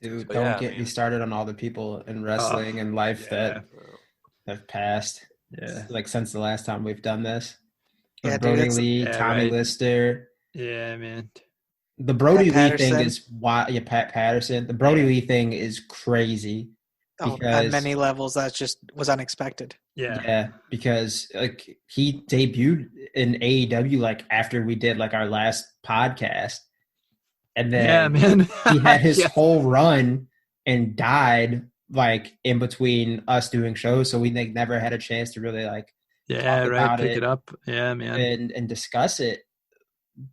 Dude, So, don't get me started on all the people in wrestling and life that have passed. Yeah. Like since the last time we've done this. Yeah, Brodie dude, Lee, Tommy right. Lister. Yeah, man. The Brodie Lee Patterson. thing is why. Yeah, Pat Patterson. The Brodie Lee thing is crazy because on many levels that just was unexpected. Yeah, because like he debuted in AEW like after we did like our last podcast, and then man. he had his whole run and died like in between us doing shows, so we never had a chance to really like talk about pick it up. Yeah, man. and discuss it.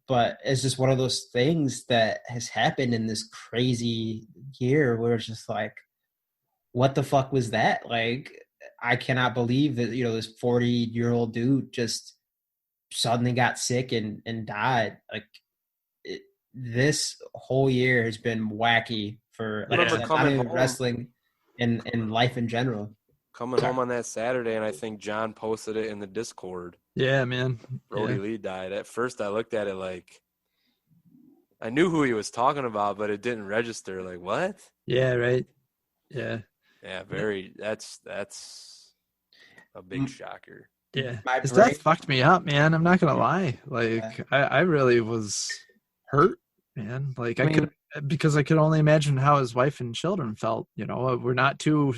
But it's just one of those things that has happened in this crazy year where it's just like, what the fuck was that? Like, I cannot believe that, this 40-year-old dude just suddenly got sick and died. Like, this whole year has been wacky for not even wrestling and life in general. Coming home on that Saturday, and I think John posted it in the Discord. Yeah, man. Brodie Lee died. At first, I looked at it like I knew who he was talking about, but it didn't register. Like, what? Yeah, right. Yeah. Yeah, very. That's a big shocker. Yeah, his death fucked me up, man. I'm not gonna lie. Like, I really was hurt, man. Like, because I could only imagine how his wife and children felt. We're not too.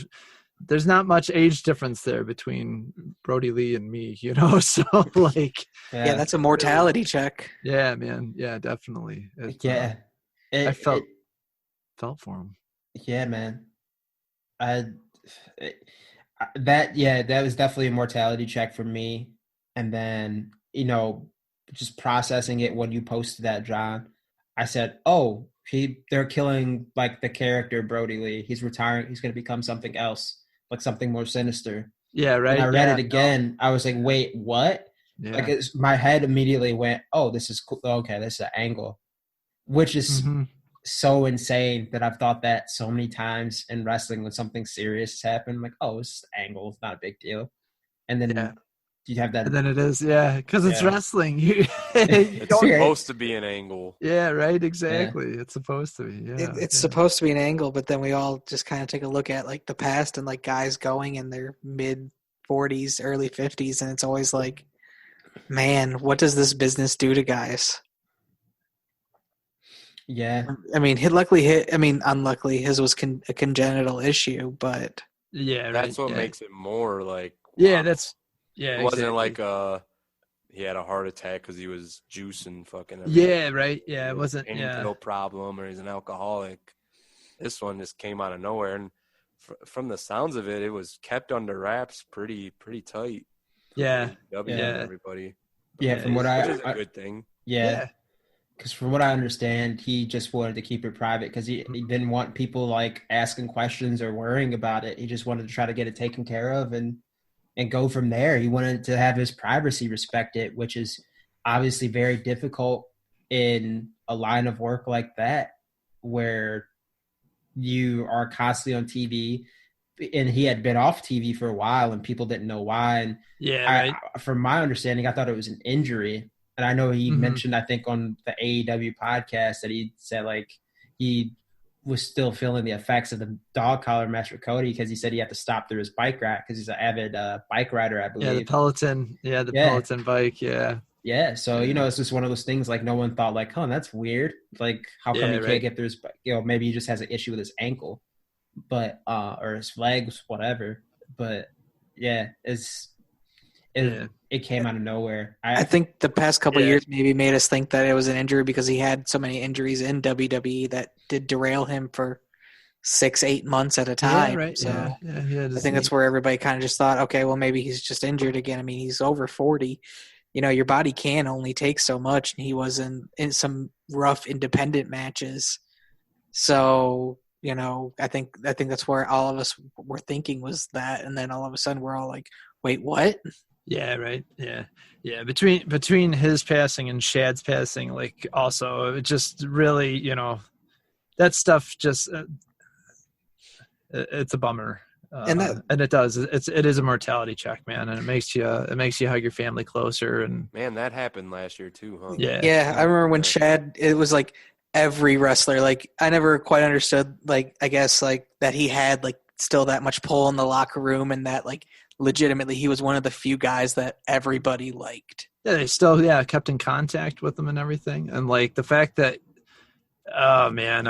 There's not much age difference there between Brodie Lee and me, So like, yeah, that's a mortality check. Yeah, man. Yeah, definitely. I felt for him. Yeah, man. That was definitely a mortality check for me. And then, just processing it when you posted that, John, I said, oh, they're killing like the character Brodie Lee. He's retiring. He's going to become something else, like something more sinister. Yeah, right. And I read it again. I was like, wait, what? Yeah. Like my head immediately went, oh, this is cool. Okay, this is an angle, which is so insane that I've thought that so many times in wrestling when something serious has happened. I'm like, oh, it's an angle. It's not a big deal. And then you have that. And then it is, because it's wrestling. It's supposed to be an angle. Yeah, right. Exactly. It's supposed to be. Yeah, it's supposed to be an angle, but then we all just kind of take a look at like the past and like guys going in their mid 40s, early 50s, and it's always like, man, what does this business do to guys? Yeah. I mean, unluckily, his was a congenital issue, but that's what makes it more like. Yeah, wow. It wasn't like he had a heart attack because he was juicing fucking everything. Yeah, right. Yeah, it wasn't no problem or he's an alcoholic. This one just came out of nowhere, and from the sounds of it, it was kept under wraps pretty tight. Yeah. Everybody. Yeah, from what which is a good thing. Yeah. Because from what I understand, he just wanted to keep it private because he didn't want people like asking questions or worrying about it. He just wanted to try to get it taken care of and go from there. He wanted to have his privacy respected, which is obviously very difficult in a line of work like that where you are constantly on TV. And he had been off TV for a while and people didn't know why. And from my understanding, I thought it was an injury. And I know he mentioned, I think, on the AEW podcast that he said, like, he was still feeling the effects of the dog collar match with Cody because he said he had to stop through his bike ride because he's an avid bike rider, I believe. Yeah, the Peloton. Yeah, the Peloton bike, yeah. Yeah, so, it's just one of those things, like, no one thought, like, oh, that's weird. Like, how come he can't get through his bike? Maybe he just has an issue with his ankle, but or his legs, whatever. But, yeah, it came out of nowhere. I think the past couple of years maybe made us think that it was an injury because he had so many injuries in WWE that did derail him for 6-8 months at a time. Yeah, right. So I think that's where everybody kind of just thought, okay, well, maybe he's just injured again. I mean, he's over 40. Your body can only take so much. And he was in some rough independent matches. So, I think that's where all of us were thinking was that. And then all of a sudden we're all like, wait, what? Yeah, right. Yeah. Between his passing and Shad's passing, like also it just really, that stuff just it's a bummer. And it does. It is a mortality check, man, and it makes you hug your family closer. And man, that happened last year too, huh? Yeah. I remember when Shad. It was like every wrestler. Like, I never quite understood, like, I guess, like, that he had, like, still that much pull in the locker room, and that, like, legitimately he was one of the few guys that everybody liked. Yeah, they still kept in contact with them and everything. And, like, the fact that, oh, man,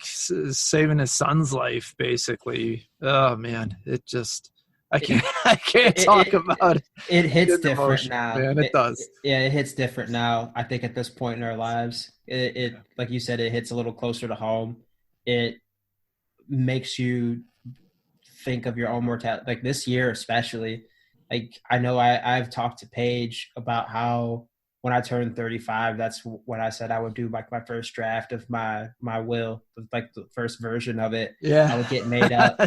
saving his son's life, basically. Oh, man, it just... I can't talk about it. It hits different now. Man, it does. It hits different now. I think at this point in our lives, it like you said, it hits a little closer to home. It makes you think of your own mortality. Like this year, especially. Like I know I've talked to Paige about how when I turned 35, that's when I said I would do like my first draft of my will, like the first version of it. Yeah, I would get made up.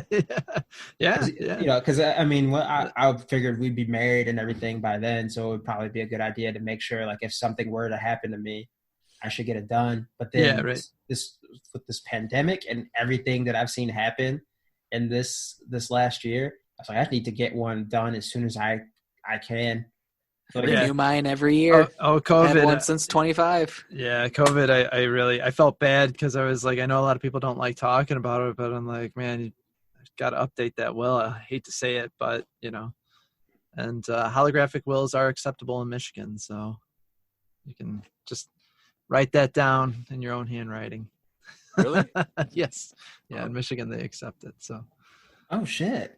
yeah. You know, because I mean, I figured we'd be married and everything by then, so it would probably be a good idea to make sure, like, if something were to happen to me, I should get it done. But then this with this pandemic and everything that I've seen happen in this last year, I was like, I need to get one done as soon as I can. So renew mine every year. COVID. I've had one since 25. Yeah, COVID. I felt bad because I was like, I know a lot of people don't like talking about it, but I'm like, man, you got to update that will. I hate to say it, but you know, and holographic wills are acceptable in Michigan, so you can just write that down in your own handwriting. Really? Yes. Yeah, in Michigan they accept it. So. Oh shit.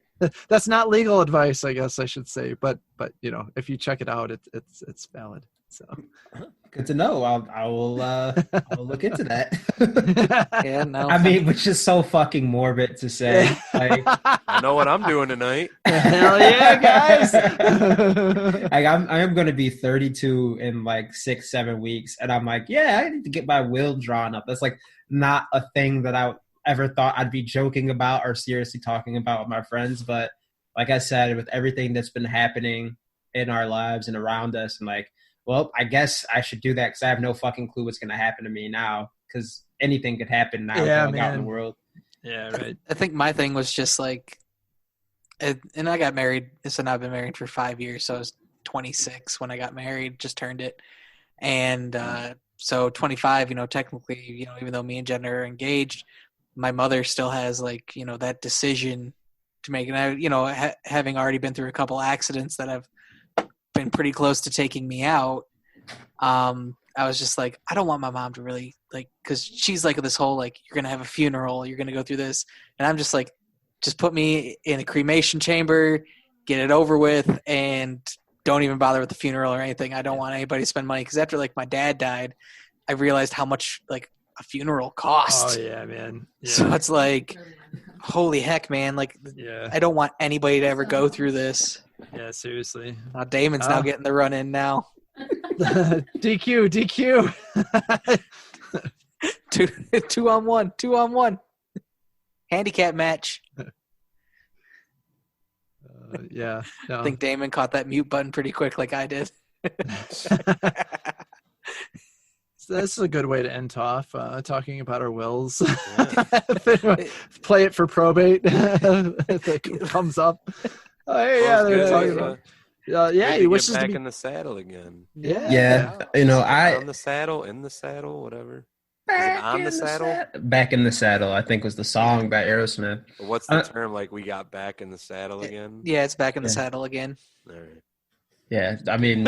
That's not legal advice, I guess I should say, but you know, if you check it out, it's valid. So good to know. I'll look into that. Yeah, no. I mean, which is so fucking morbid to say. Like, I know what I'm doing tonight. Hell yeah, guys! Like I'm going to be 32 in like 6-7 weeks, and I'm like, yeah, I need to get my will drawn up. That's like not a thing that I ever thought I'd be joking about or seriously talking about with my friends. But like I said, with everything that's been happening in our lives and around us, and like, well, I guess I should do that because I have no fucking clue what's going to happen to me now, because anything could happen now going out in the world. Yeah, right. I think my thing was just like, and I got married. So now I've been married for 5 years. So I was 26 when I got married, just turned it. And so 25, you know, technically, you know, even though me and Jen are engaged, my mother still has, like, you know, that decision to make. And I, you know, having already been through a couple accidents that have been pretty close to taking me out, I was just like, I don't want my mom to really, like, because she's like this whole, like, you're going to have a funeral, you're going to go through this. And I'm just like, just put me in a cremation chamber, get it over with, and don't even bother with the funeral or anything. I don't want anybody to spend money. Because after, like, my dad died, I realized how much, like, a funeral costs. Oh yeah, man. Yeah. So it's like, holy heck, man. Like, I don't want anybody to ever go through this. Yeah, seriously. Now Damon's now getting the run in now. DQ. 2-on-1. Handicap match. Yeah. No. I think Damon caught that mute button pretty quick, like I did. That's a good way to end TAWF, talking about our wills. Play it for probate if it comes up. Oh, hey, yeah, they're talking about. Yeah, he wishes get back to be in the saddle again. Yeah. You know, on the saddle, in the saddle, whatever. On the saddle? Back in the saddle, I think was the song by Aerosmith. What's the term? Like, we got back in the saddle again? Yeah, it's back in the saddle again. All right. Yeah, I mean,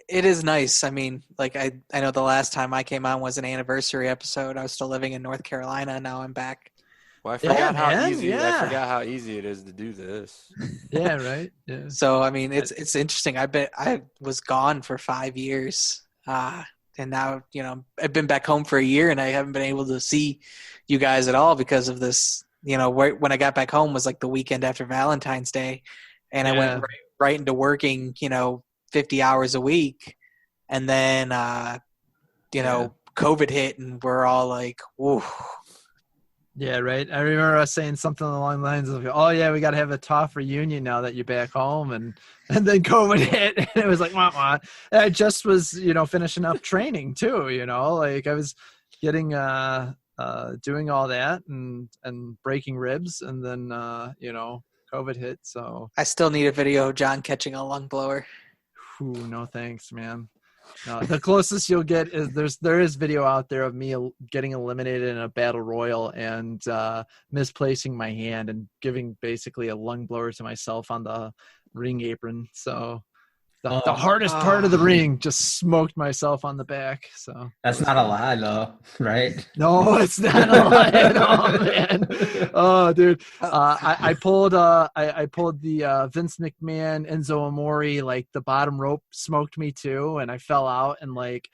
it is nice. I mean, like, I know the last time I came on was an anniversary episode. I was still living in North Carolina. Now I'm back. Well, I forgot how easy. I forgot how easy it is to do this. Yeah, right. Yeah. So I mean, it's interesting. I was gone for 5 years, and now, you know, I've been back home for a year, and I haven't been able to see you guys at all because of this. You know, when I got back home was like the weekend after Valentine's Day, and I went right into working, you know, 50 hours a week, and then you know, COVID hit, and we're all like, whoa. Yeah, right. I remember us saying something along the lines of, "Oh yeah, we got to have a TAWF reunion now that you're back home," and then COVID hit, and it was like, wah, wah. And I just was, you know, finishing up training too. You know, like I was getting doing all that and breaking ribs, and then you know, COVID hit. So I still need a video of John catching a lung blower. Ooh, no thanks, man. No, the closest you'll get is there is video out there of me getting eliminated in a battle royal and misplacing my hand and giving basically a lung blower to myself on the ring apron. So the hardest part of the ring, just smoked myself on the back. So that's not a lie, though, right? No, it's not a lie at all, man. Oh, dude, I pulled the Vince McMahon, Enzo Amore, like the bottom rope smoked me too, and I fell out, and like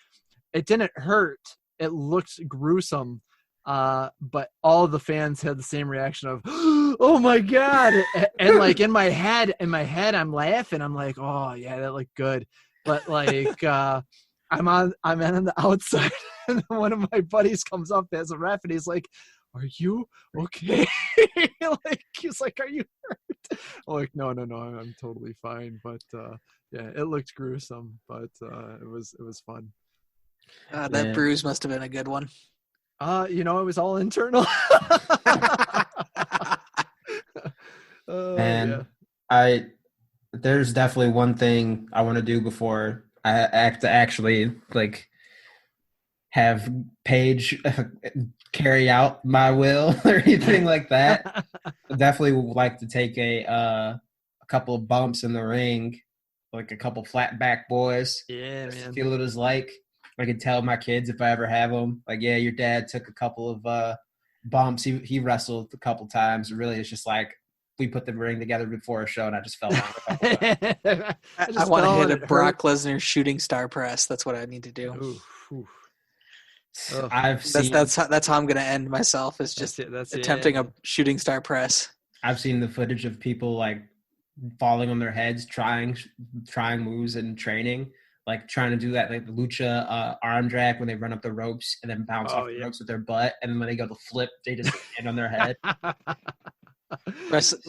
it didn't hurt. It looked gruesome, but all of the fans had the same reaction of, "Oh my god!" And like in my head, I'm laughing. I'm like, "Oh yeah, that looked good," but like I'm on the outside. And one of my buddies comes up as a ref and he's like, "Are you okay?" Like he's like, "Are you hurt?" I'm like, No, I'm totally fine. But yeah, it looked gruesome, but it was fun. That bruise must have been a good one. It was all internal. And yeah. There's definitely one thing I want to do before I actually like have Paige carry out my will or anything like that. I definitely would like to take a couple of bumps in the ring, like a couple flat back boys. Yeah, man. Feel what it's like. I can tell my kids if I ever have them, like, yeah, your dad took a couple of bumps. He wrestled a couple times. Really, it's just like we put the ring together before a show, and I just fell down a couple times. I want to hit a Brock Lesnar shooting star press. That's what I need to do. Ooh. That's how I'm going to end myself. Is just attempting a shooting star press. I've seen the footage of people like falling on their heads, trying moves and training, like trying to do that like the lucha arm drag when they run up the ropes and then bounce off the ropes with their butt, and then when they go to flip, they just land on their head.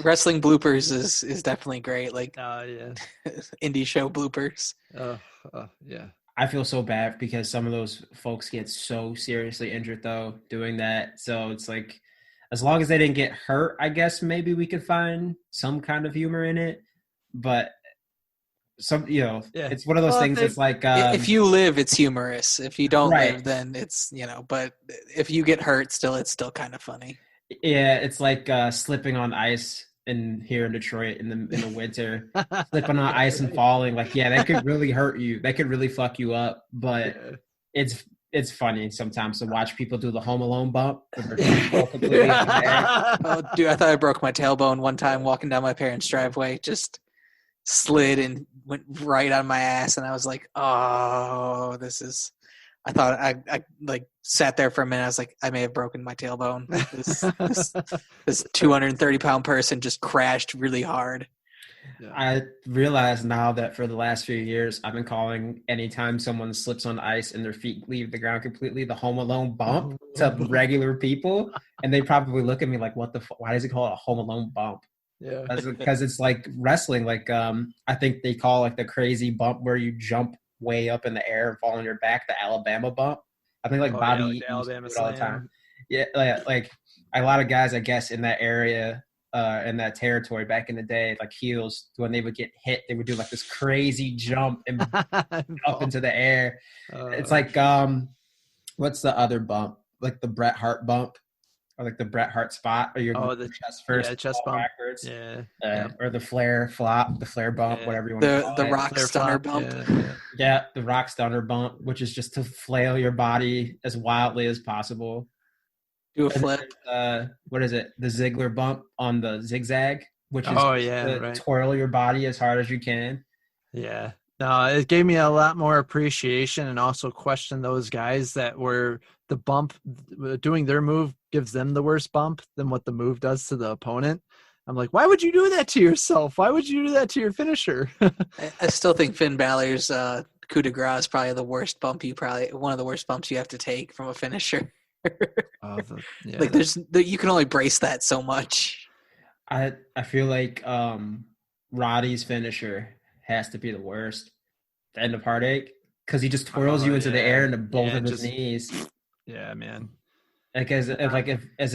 Wrestling bloopers is definitely great. Like indie show bloopers. Yeah. I feel so bad because some of those folks get so seriously injured though doing that. So it's like, as long as they didn't get hurt, I guess maybe we could find some kind of humor in it. But it's one of those things that's like, if you live, it's humorous. If you don't live, then it's, but if you get hurt still, it's still kind of funny. Yeah. It's like slipping on ice here in Detroit in the winter, slipping on ice and falling. Like, yeah, that could really hurt you. That could really fuck you up. But it's funny sometimes to watch people do the Home Alone bump. Completely oh, dude, I thought I broke my tailbone one time walking down my parents' driveway. Just slid and went right on my ass, and I was like, "Oh, this is." I thought I like sat there for a minute. I was like, I may have broken my tailbone. This 230-pound person just crashed really hard. Yeah. I realize now that for the last few years, I've been calling anytime someone slips on ice and their feet leave the ground completely the Home Alone bump to regular people, and they probably look at me like, "What the? Why does he call it a Home Alone bump?" Yeah, because it's like wrestling. Like I think they call like the crazy bump where you jump way up in the air and fall on your back, the Alabama bump. I think like Bobby used to do it all the time. Yeah, like a lot of guys, I guess, in that area, in that territory back in the day, like heels, when they would get hit, they would do like this crazy jump and up into the air. It's like what's the other bump? Like the Bret Hart bump, or like the Bret Hart spot, or the chest first, chest bump backwards, yeah, or the Flair flop, the Flair bump, whatever you want to call it. The Rock Stunner bump. Yeah, the Rock Stunner bump, which is just to flail your body as wildly as possible. Do a flip. What is it? The Ziggler bump on the zigzag, which is to twirl your body as hard as you can. Yeah. No, it gave me a lot more appreciation, and also question those guys that were the bump doing their move gives them the worst bump than what the move does to the opponent. I'm like, why would you do that to yourself? Why would you do that to your finisher? I still think Finn Balor's coup de grace is probably the worst bump one of the worst bumps you have to take from a finisher. Like you can only brace that so much. I feel like Roddy's finisher has to be the worst. The end of Heartache, because he just twirls you into the air into both of his knees. Yeah, man. Like as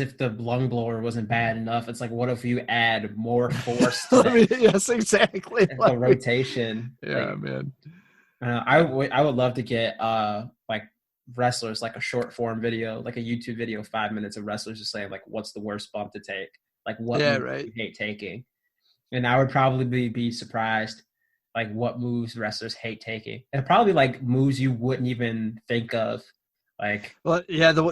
if the lung blower wasn't bad enough. It's like, what if you add more force to that? Yes, exactly. The rotation. Yeah, man. I would love to get like wrestlers, like a short form video, like a YouTube video, 5 minutes of wrestlers just saying like, what's the worst bump to take? Like what moves you hate taking? And I would probably be surprised like what moves wrestlers hate taking. And probably like moves you wouldn't even think of. Like, well, yeah, that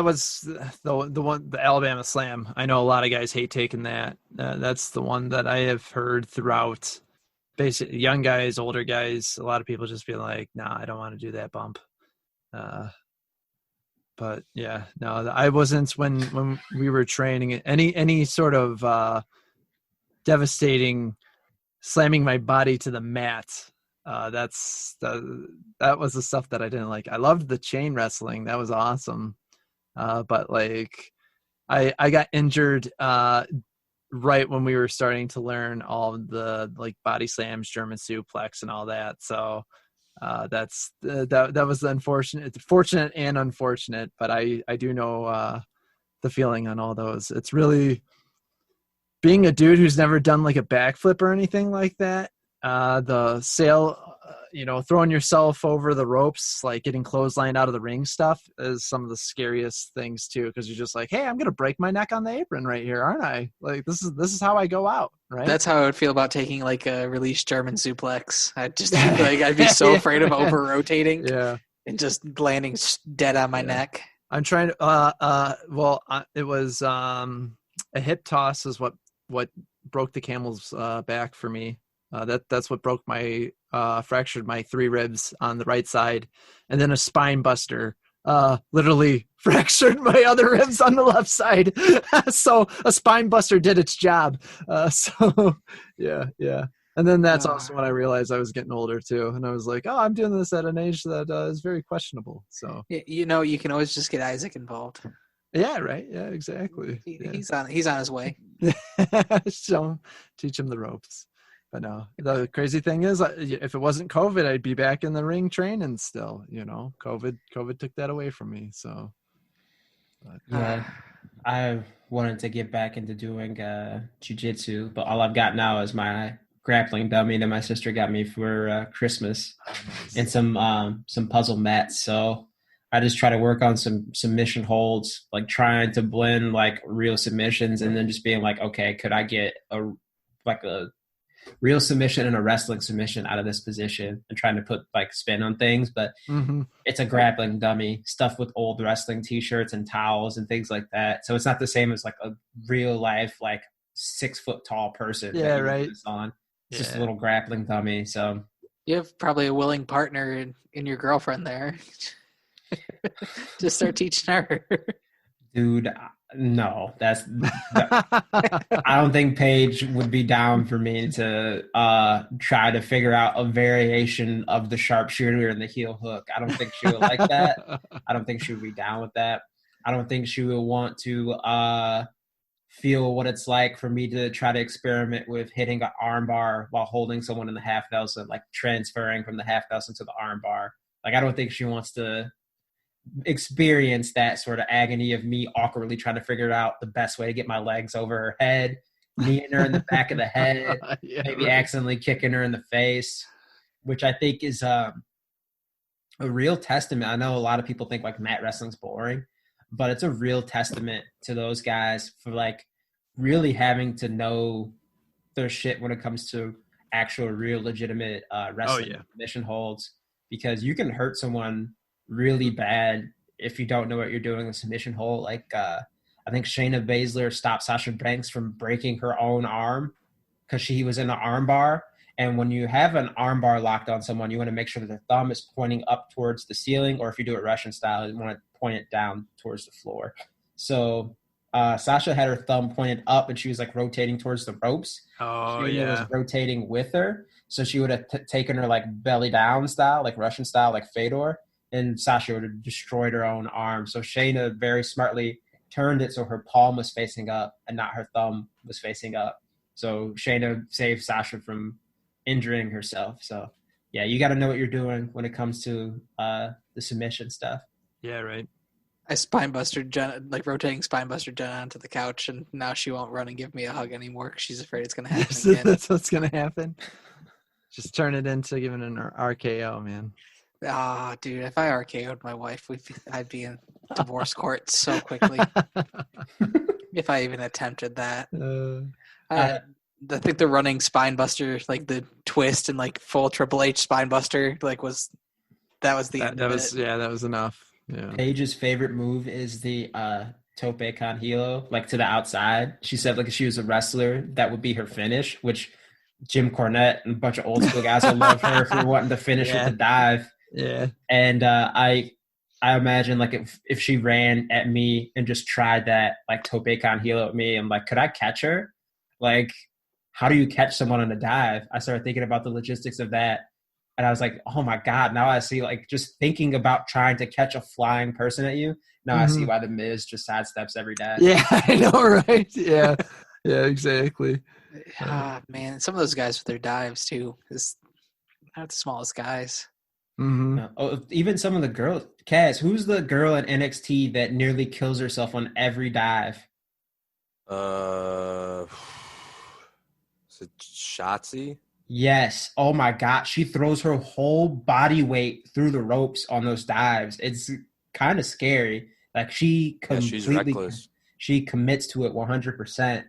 was the one, the Alabama Slam. I know a lot of guys hate taking that. That's the one that I have heard throughout. Basically, young guys, older guys, a lot of people just be like, "Nah, I don't want to do that bump." But yeah, no, I wasn't when we were training. Any sort of devastating slamming my body to the mat. That was the stuff that I didn't like. I loved the chain wrestling. That was awesome. But like I got injured right when we were starting to learn all of the like body slams, German suplex and all that. So that was the fortunate and unfortunate, but I do know the feeling on all those. It's really being a dude who's never done like a backflip or anything like that. The sail, throwing yourself over the ropes, like getting clotheslined out of the ring stuff is some of the scariest things too. Cause you're just like, hey, I'm going to break my neck on the apron right here. Aren't I? Like, this is how I go out. Right. That's how I would feel about taking like a released German suplex. I'd just like, I'd be so afraid of over rotating and just landing dead on my neck. I'm trying to, it was a hip toss is what broke the camel's back for me. That's what broke my fractured my 3 ribs on the right side, and then a spine buster literally fractured my other ribs on the left side. So a spine buster did its job. So yeah. And then that's also when I realized I was getting older too, and I was like, oh, I'm doing this at an age that is very questionable. So you can always just get Isaac involved. Yeah, right. Yeah, exactly. He's on his way. So teach him the ropes. But no, the crazy thing is, if it wasn't COVID, I'd be back in the ring training still. COVID took that away from me. So, I wanted to get back into doing jiu-jitsu, but all I've got now is my grappling dummy that my sister got me for Christmas, and some puzzle mats. So I just try to work on some submission holds, like trying to blend like real submissions, and then just being like, okay, could I get a real submission and a wrestling submission out of this position, and trying to put like spin on things. But it's a grappling dummy stuffed with old wrestling t-shirts and towels and things like that. So it's not the same as like a real life, like 6 foot tall person. Yeah. Right. It's just a little grappling dummy. So you have probably a willing partner in your girlfriend there. Just start teaching her. Dude, no, I don't think Paige would be down for me to try to figure out a variation of the sharpshooter and the heel hook. I don't think she would like that. I don't think she would be down with that. I don't think she would want to feel what it's like for me to try to experiment with hitting an arm bar while holding someone in the half Nelson, like transferring from the half Nelson to the arm bar. Like, I don't think she wants to experience that sort of agony of me awkwardly trying to figure out the best way to get my legs over her head, kneeing her in the back of the head, maybe accidentally kicking her in the face, which I think is a real testament. I know a lot of people think like mat wrestling's boring, but it's a real testament to those guys for like really having to know their shit when it comes to actual real legitimate wrestling submission holds, because you can hurt someone really bad if you don't know what you're doing in submission hold. Like I think Shayna Baszler stopped Sasha Banks from breaking her own arm because she was in an arm bar. And when you have an arm bar locked on someone, you want to make sure that their thumb is pointing up towards the ceiling, or if you do it Russian style, you want to point it down towards the floor. So Sasha had her thumb pointed up, and she was like rotating towards the ropes. Shayna was rotating with her, so she would have taken her like belly down style, like Russian style, like Fedor. And Sasha would have destroyed her own arm. So Shayna very smartly turned it so her palm was facing up and not her thumb was facing up. So Shayna saved Sasha from injuring herself. So, yeah, you got to know what you're doing when it comes to the submission stuff. Yeah, right. I spinebustered Jen, like rotating spinebustered Jen onto the couch, and now she won't run and give me a hug anymore because she's afraid it's going to happen again. That's what's going to happen. Just turn it into giving an RKO, man. Ah, dude, if I RKO'd my wife, I'd be in divorce court so quickly. If I even attempted that. I think the running spine buster, like the twist and like full Triple H spine buster, like that was the end of it. Yeah, that was enough. Yeah. Paige's favorite move is the tope con hilo, like to the outside. She said like if she was a wrestler, that would be her finish, which Jim Cornette and a bunch of old school guys will love her for wanting to finish with the dive. Yeah. And I imagine like if she ran at me and just tried that like tope con hilo at me, I'm like, could I catch her? Like, how do you catch someone on a dive? I started thinking about the logistics of that. And I was like, oh my God, now I see like just thinking about trying to catch a flying person at you. Now I see why the Miz just sidesteps every dive. Yeah, I know, right? Yeah. Yeah, exactly. Man, some of those guys with their dives too, is not the smallest guys. Even some of the girls. Kaz, who's the girl at NXT that nearly kills herself on every dive? Is it Shotzi? Yes. Oh my God. She throws her whole body weight through the ropes on those dives. It's kind of scary. Like she's reckless. She commits to it 100%.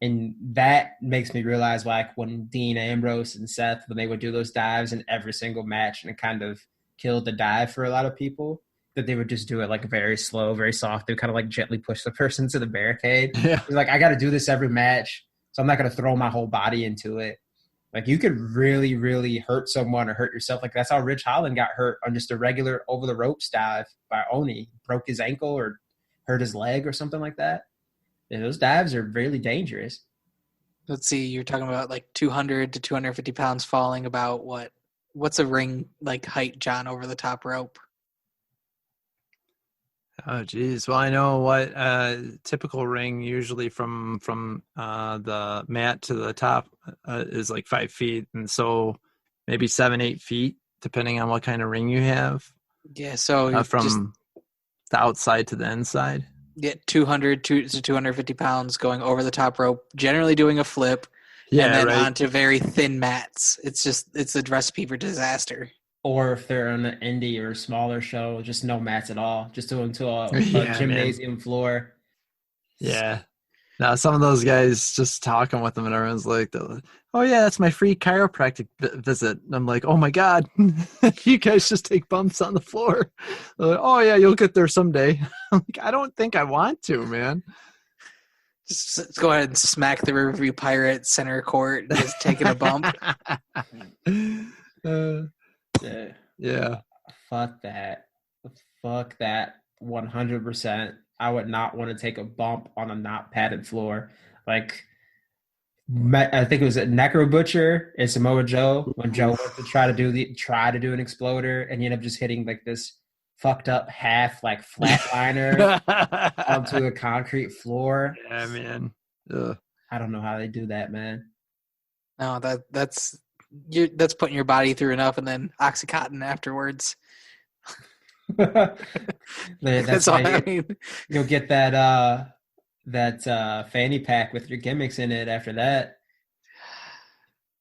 And that makes me realize like when Dean Ambrose and Seth, when they would do those dives in every single match and it kind of killed the dive for a lot of people, that they would just do it like very slow, very soft. They would kind of like gently push the person to the barricade. Yeah. Like, I got to do this every match, so I'm not going to throw my whole body into it. Like you could really, really hurt someone or hurt yourself. Like that's how Ridge Holland got hurt on just a regular over the ropes dive by Oni. Broke his ankle or hurt his leg or something like that. Yeah, those dives are really dangerous. Let's see, you're talking about like 200 to 250 pounds falling about what's a ring like height, John, over the top rope? Oh, geez. Well, I know what typical ring usually from the mat to the top is like 5 feet. And so maybe 7-8 feet, depending on what kind of ring you have. Yeah, so from the outside to the inside. Yeah, 200 to 250 pounds going over the top rope, generally doing a flip, and then onto very thin mats. It's a recipe for disaster. Or if they're on an indie or a smaller show, just no mats at all. Just do them to a gymnasium floor. Yeah. Now, some of those guys just talking with them and everyone's like, oh, yeah, that's my free chiropractic visit. And I'm like, oh, my God, you guys just take bumps on the floor. Like, oh, yeah, you'll get there someday. I'm like, I don't think I want to, man. Just go ahead and smack the Riverview Pirate center court and just taking a bump. Yeah. Fuck that. 100%. I would not want to take a bump on a not padded floor. Like, I think it was at Necro Butcher and Samoa Joe when Joe went to try to do an exploder, and he ended up just hitting like this fucked up half like flatliner onto the concrete floor. Yeah, man. Ugh. I don't know how they do that, man. No, that's putting your body through enough, and then Oxycontin afterwards. That's all I mean. You'll get that fanny pack with your gimmicks in it. After that,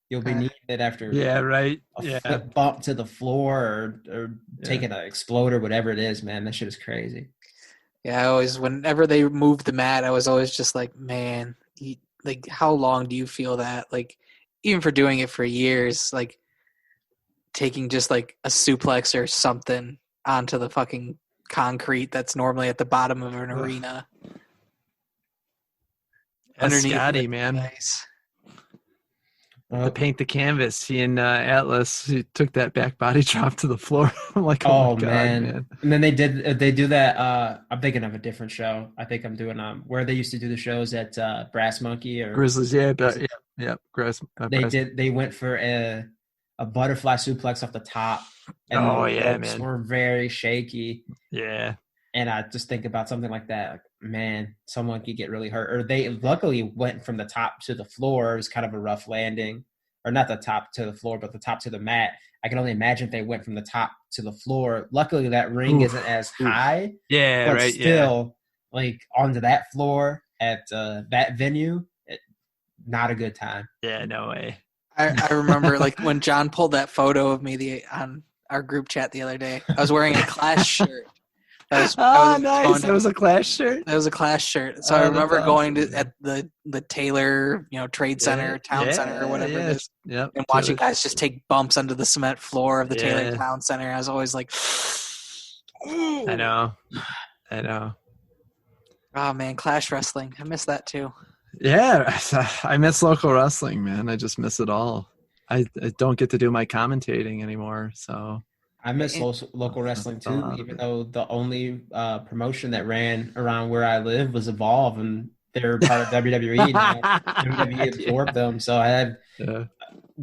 you'll be needing it after. Yeah, right. A flip bump to the floor or taking an exploder, whatever it is, man. That shit is crazy. Yeah, whenever they moved the mat, I was always just like, man, like how long do you feel that? Like, even for doing it for years, like taking just like a suplex or something onto the fucking concrete that's normally at the bottom of an arena. Underneath Scotty, man. Nice. To paint the canvas, he and Atlas he took that back body drop to the floor. I'm like, oh my God, man. And then they do that. I'm thinking of a different show. I think I'm doing where they used to do the shows at Brass Monkey or Grizzlies. Yeah. They went for a butterfly suplex off the top. And the ropes were very shaky. Yeah. And I just think about something like that. Like, man, someone could get really hurt. Or they luckily went from the top to the floor. It was kind of a rough landing. Or not the top to the floor, but the top to the mat. I can only imagine if they went from the top to the floor. Luckily, that ring isn't as high. Yeah, but right. Still, like onto that floor at that venue, not a good time. Yeah, no way. I remember like when John pulled that photo of me on our group chat the other day. I was wearing a Clash shirt. Nice. That was a Clash shirt. That was a Clash shirt. So I remember going to at the Taylor, Trade Center, Town Center, or whatever it is, and watching guys just take bumps under the cement floor of the Taylor Town Center. I was always like, ooh. I know. Oh man, Clash wrestling. I miss that too. Yeah, I miss local wrestling, man. I just miss it all. I don't get to do my commentating anymore, so. I miss local wrestling too, even though the only promotion that ran around where I live was Evolve, and they're part of WWE now. WWE absorbed them, so I have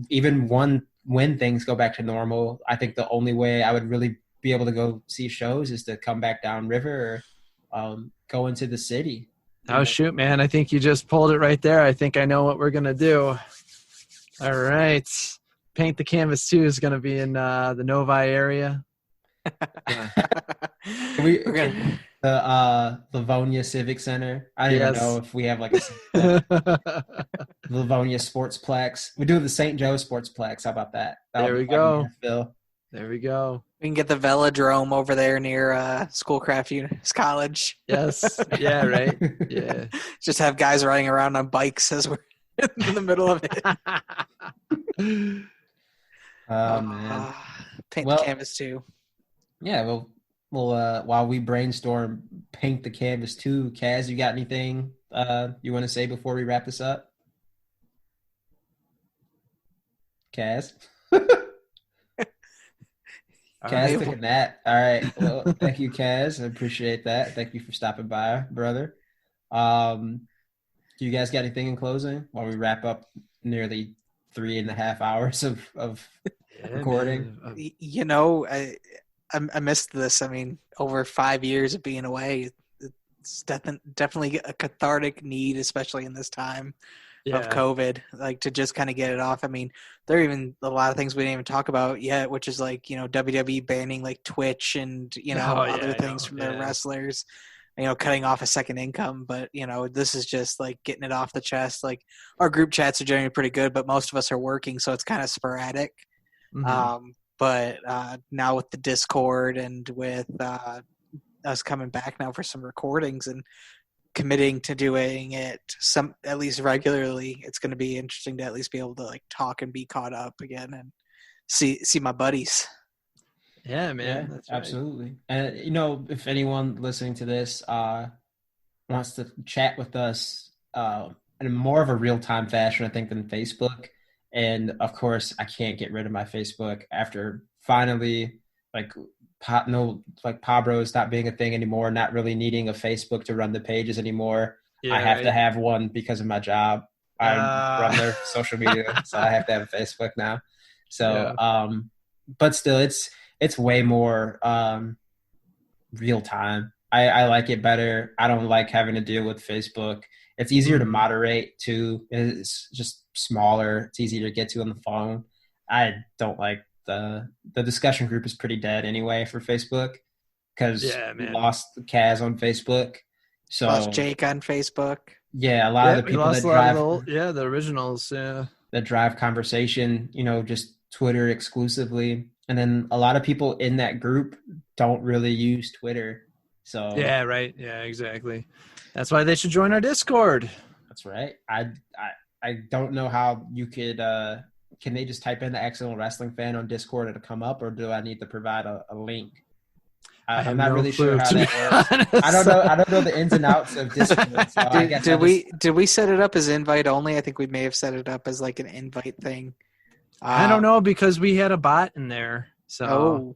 even when things go back to normal, I think the only way I would really be able to go see shows is to come back downriver or go into the city. Oh, shoot, man. I think you just pulled it right there. I think I know what we're going to do. All right. Paint the Canvas 2 is going to be in the Novi area. The Livonia Civic Center. I don't even know if we have like a Livonia Sportsplex. We do the St. Joe Sportsplex. How about that? There we go. There we go. We can get the Velodrome over there near Schoolcraft College. Yes. Yeah, right. Yeah. Just have guys riding around on bikes as we're in the middle of it. Oh, man. Paint the Canvas 2. Yeah, well, while we brainstorm Paint the Canvas 2, Kaz, you got anything you want to say before we wrap this up? Kaz? Kaz took a nap. All right. Well, thank you, Kaz. I appreciate that. Thank you for stopping by, brother. Do you guys got anything in closing while we wrap up nearly 3.5 hours of recording? I missed this. I mean, over 5 years of being away, it's definitely a cathartic need, especially in this time of COVID, like to just kind of get it off. I mean, there are even a lot of things we didn't even talk about yet, which is like, WWE banning like Twitch and, other things from their wrestlers, cutting off a second income. But, this is just like getting it off the chest. Like our group chats are generally pretty good, but most of us are working, so it's kind of sporadic. Mm-hmm. But now with the Discord and with us coming back now for some recordings and committing to doing it at least regularly, it's going to be interesting to at least be able to like talk and be caught up again and see my buddies. Yeah, man. Yeah, that's right. absolutely. And if anyone listening to this wants to chat with us in more of a real-time fashion, I think, than Facebook. And of course, I can't get rid of my Facebook after finally Pabro not being a thing anymore, not really needing a Facebook to run the pages anymore. Yeah, I have to have one because of my job. I run their social media, so I have to have a Facebook now. So, but still, it's way more real time. I like it better. I don't like having to deal with Facebook. It's easier to moderate too. It's just smaller. It's easier to get to on the phone. I don't like the discussion group is pretty dead anyway for Facebook because we lost Kaz on Facebook. So lost Jake on Facebook. Yeah, a lot of the people that drive the originals, that drive conversation, just Twitter exclusively. And then a lot of people in that group don't really use Twitter. So yeah, right. Yeah, exactly. That's why they should join our Discord. That's right. I don't know how you could can they just type in the Accidental Wrestling Fan on Discord and it'll come up, or do I need to provide a link? I'm not really sure how that works. I don't know the ins and outs of Discord. So did we set it up as invite only? I think we may have set it up as like an invite thing. I don't know, because we had a bot in there. So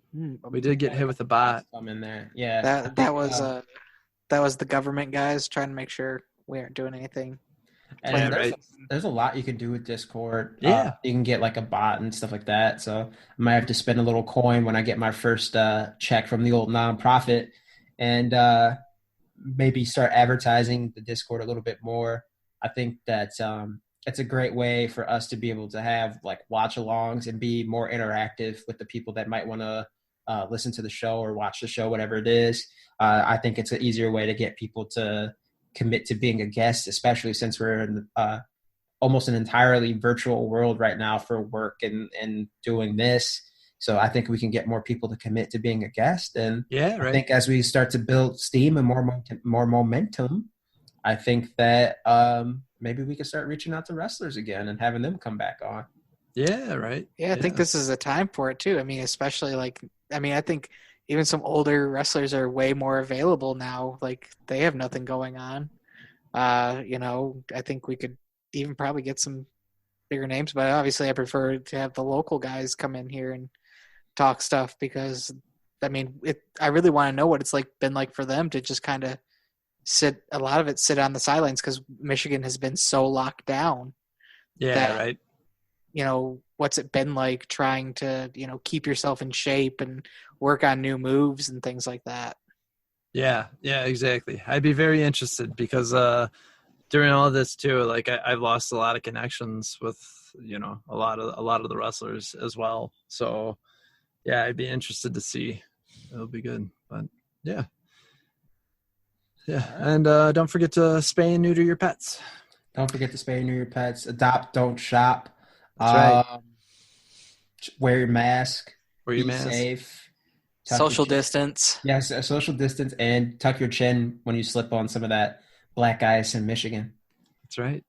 we did get hit with a bot. I'm in there. Yeah. That was the government guys trying to make sure we aren't doing anything. And there's a lot you can do with Discord. Yeah. You can get like a bot and stuff like that. So I might have to spend a little coin when I get my first check from the old nonprofit and maybe start advertising the Discord a little bit more. I think that it's a great way for us to be able to have like watch alongs and be more interactive with the people that might want to listen to the show or watch the show, whatever it is. I think it's an easier way to get people to commit to being a guest, especially since we're in almost an entirely virtual world right now for work and doing this. So I think we can get more people to commit to being a guest. And I think as we start to build steam and more momentum, I think that maybe we can start reaching out to wrestlers again and having them come back on. Yeah, right. Yeah, I think this is a time for it too. I mean, especially I think even some older wrestlers are way more available now. Like they have nothing going on. I think we could even probably get some bigger names, but obviously I prefer to have the local guys come in here and talk stuff because, I mean, I really want to know what it's been like for them to just kind of sit on the sidelines because Michigan has been so locked down. Yeah, right. What's it been like trying to, keep yourself in shape and work on new moves and things like that? Yeah, exactly. I'd be very interested because during all this too, like I've lost a lot of connections with, a lot of the wrestlers as well. So yeah, I'd be interested to see. It'll be good. But yeah. Yeah. And don't forget to spay and neuter your pets. Don't forget to spay and neuter your pets. Adopt, don't shop. That's right. Wear your mask. Be safe. Social distance. Yes, a social distance, and tuck your chin when you slip on some of that black ice in Michigan. That's right.